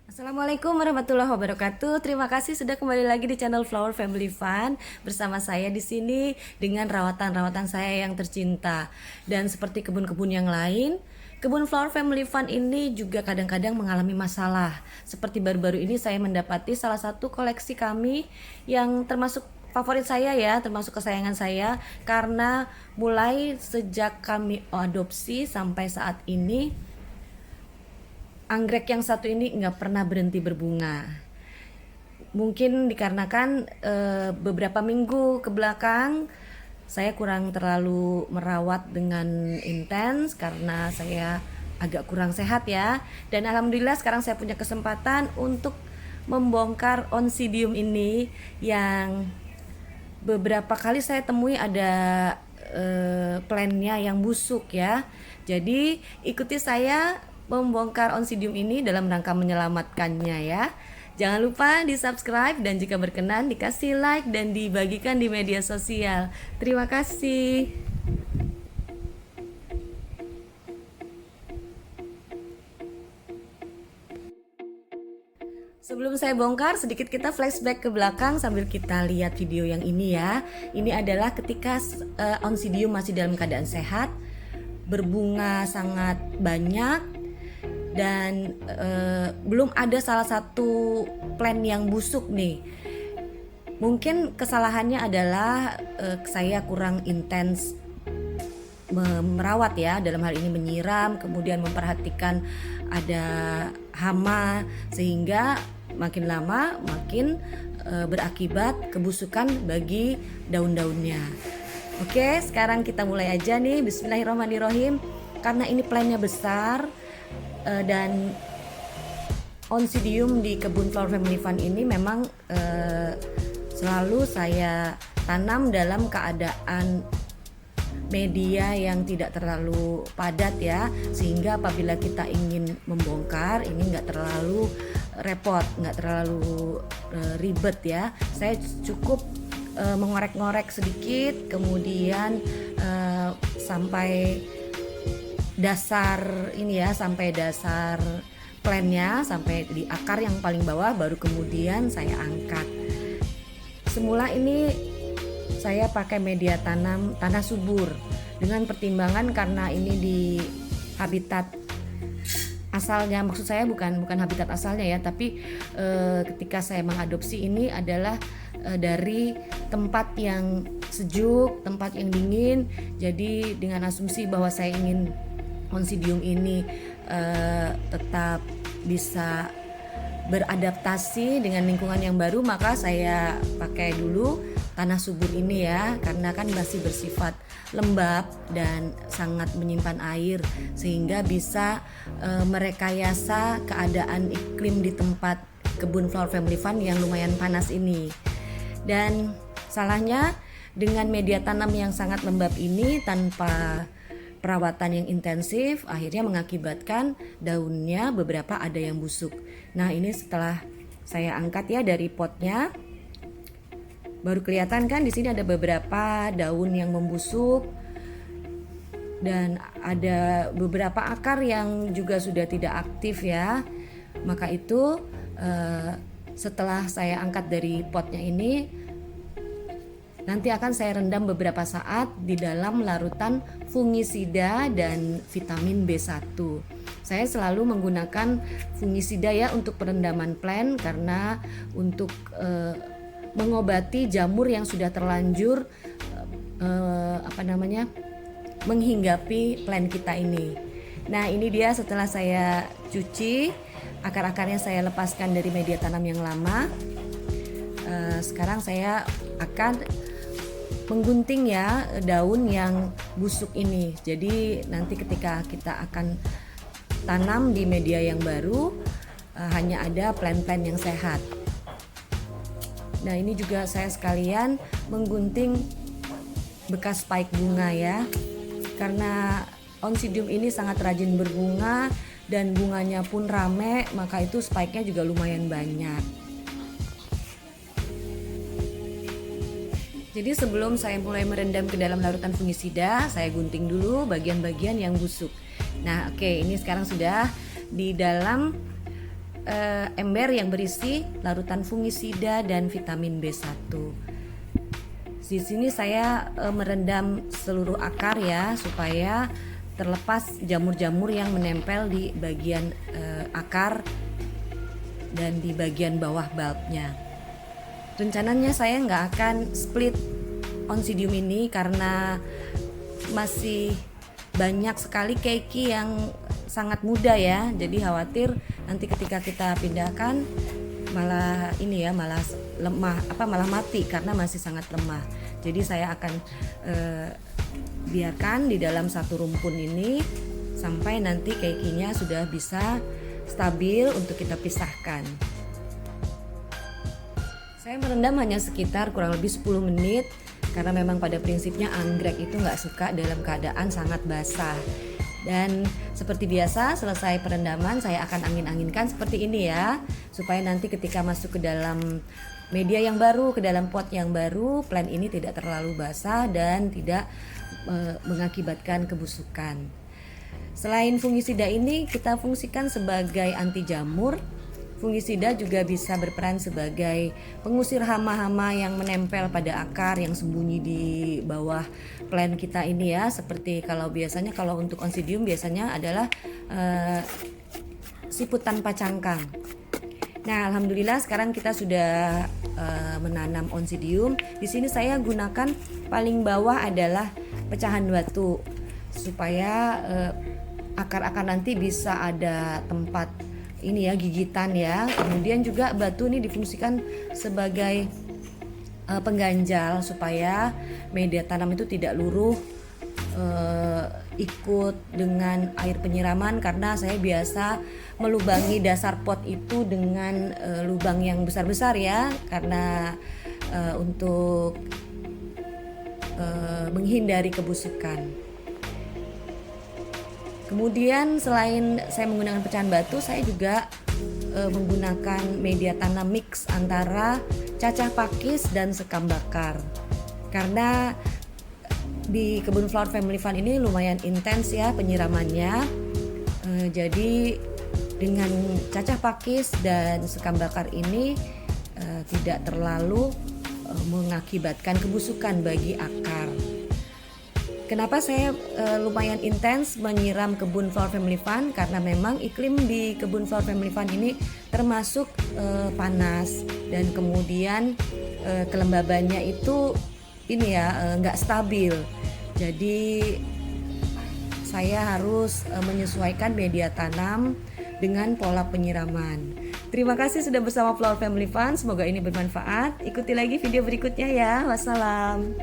Assalamualaikum warahmatullahi wabarakatuh. Terima kasih sudah kembali lagi di channel Flower Family Fun bersama saya di sini dengan rawatan-rawatan saya yang tercinta. Dan seperti kebun-kebun yang lain, kebun Flower Family Fun ini juga kadang-kadang mengalami masalah. Seperti baru-baru ini saya mendapati salah satu koleksi kami yang termasuk favorit saya ya, termasuk kesayangan saya, karena mulai sejak kami adopsi sampai saat ini anggrek yang satu ini nggak pernah berhenti berbunga. Mungkin dikarenakan beberapa minggu ke belakang saya kurang terlalu merawat dengan intens karena saya agak kurang sehat ya. Dan alhamdulillah sekarang saya punya kesempatan untuk membongkar Oncidium ini yang beberapa kali saya temui ada plannya yang busuk ya. Jadi ikuti saya membongkar Oncidium ini dalam rangka menyelamatkannya ya. Jangan lupa di subscribe dan jika berkenan dikasih like dan dibagikan di media sosial. Terima kasih. Sebelum saya bongkar, sedikit kita flashback ke belakang sambil kita lihat video yang ini ya. Ini adalah ketika Oncidium masih dalam keadaan sehat, berbunga sangat banyak, dan belum ada salah satu plant yang busuk nih. Mungkin kesalahannya adalah saya kurang intens merawat ya, dalam hal ini menyiram, kemudian memperhatikan ada hama, sehingga makin lama makin berakibat kebusukan bagi daun-daunnya. Oke, sekarang kita mulai aja nih. Bismillahirrahmanirrahim. Karena ini plantnya besar dan Oncidium di kebun Flower Family Fun ini memang selalu saya tanam dalam keadaan media yang tidak terlalu padat ya, sehingga apabila kita ingin membongkar ini nggak terlalu repot, nggak terlalu ribet ya. Saya cukup mengorek-ngorek sedikit, kemudian sampai dasar ini ya, sampai dasar plantnya, sampai di akar yang paling bawah, baru kemudian saya angkat. Semula ini saya pakai media tanam tanah subur dengan pertimbangan karena ini di habitat asalnya, maksud saya bukan habitat asalnya ya, tapi ketika saya mengadopsi ini adalah dari tempat yang sejuk, tempat yang dingin. Jadi dengan asumsi bahwa saya ingin Oncidium ini tetap bisa beradaptasi dengan lingkungan yang baru, maka saya pakai dulu tanah subur ini ya, karena kan masih bersifat lembab dan sangat menyimpan air, sehingga bisa merekayasa keadaan iklim di tempat kebun Flower Family Fun yang lumayan panas ini. Dan salahnya dengan media tanam yang sangat lembab ini tanpa perawatan yang intensif, akhirnya mengakibatkan daunnya beberapa ada yang busuk. Nah, ini setelah saya angkat ya dari potnya, baru kelihatan kan di sini ada beberapa daun yang membusuk dan ada beberapa akar yang juga sudah tidak aktif ya. Maka itu setelah saya angkat dari potnya ini, nanti akan saya rendam beberapa saat di dalam larutan fungisida dan vitamin B1. Saya selalu menggunakan fungisida ya untuk perendaman plant, karena untuk mengobati jamur yang sudah terlanjur menghinggapi plant kita ini. Nah, ini dia setelah saya cuci, akar-akarnya saya lepaskan dari media tanam yang lama. Sekarang saya akan menggunting ya daun yang busuk ini. Jadi nanti ketika kita akan tanam di media yang baru, hanya ada plant-plant yang sehat. Nah, ini juga saya sekalian menggunting bekas spike bunga ya, karena Oncidium ini sangat rajin berbunga dan bunganya pun rame, maka itu spike-nya juga lumayan banyak. Jadi sebelum saya mulai merendam ke dalam larutan fungisida, saya gunting dulu bagian-bagian yang busuk. Nah, oke, ini sekarang sudah di dalam ember yang berisi larutan fungisida dan vitamin B1. Di sini saya merendam seluruh akar ya, supaya terlepas jamur-jamur yang menempel di bagian akar dan di bagian bawah bulbnya. Rencananya saya nggak akan split Oncidium ini karena masih banyak sekali keiki yang sangat muda ya. Jadi khawatir nanti ketika kita pindahkan malah ini ya, malah lemah, malah mati karena masih sangat lemah. Jadi saya akan biarkan di dalam satu rumpun ini sampai nanti keikinya sudah bisa stabil untuk kita pisahkan. Saya merendam hanya sekitar kurang lebih 10 menit karena memang pada prinsipnya anggrek itu nggak suka dalam keadaan sangat basah. Dan seperti biasa selesai perendaman saya akan angin-anginkan seperti ini ya, supaya nanti ketika masuk ke dalam media yang baru, ke dalam pot yang baru, plant ini tidak terlalu basah dan tidak mengakibatkan kebusukan. Selain fungisida ini kita fungsikan sebagai anti jamur. Fungisida juga bisa berperan sebagai pengusir hama-hama yang menempel pada akar yang sembunyi di bawah plant kita ini ya. Seperti kalau biasanya kalau untuk Oncidium biasanya adalah siput tanpa cangkang. Nah, alhamdulillah sekarang kita sudah menanam Oncidium. Di sini saya gunakan paling bawah adalah pecahan batu supaya akar-akar nanti bisa ada tempat ini ya, gigitan ya. Kemudian juga batu ini difungsikan sebagai pengganjal supaya media tanam itu tidak luruh ikut dengan air penyiraman, karena saya biasa melubangi dasar pot itu dengan lubang yang besar-besar ya, karena untuk menghindari kebusukan. Kemudian selain saya menggunakan pecahan batu, saya juga menggunakan media tanam mix antara cacah pakis dan sekam bakar. Karena di kebun Flower Family Fun ini lumayan intens ya penyiramannya. Jadi dengan cacah pakis dan sekam bakar ini tidak terlalu mengakibatkan kebusukan bagi akar. Kenapa saya lumayan intens menyiram kebun Flower Family Fun? Karena memang iklim di kebun Flower Family Fun ini termasuk panas, dan kemudian kelembabannya itu ini ya nggak stabil. Jadi saya harus menyesuaikan media tanam dengan pola penyiraman. Terima kasih sudah bersama Flower Family Fun. Semoga ini bermanfaat. Ikuti lagi video berikutnya ya. Wassalam.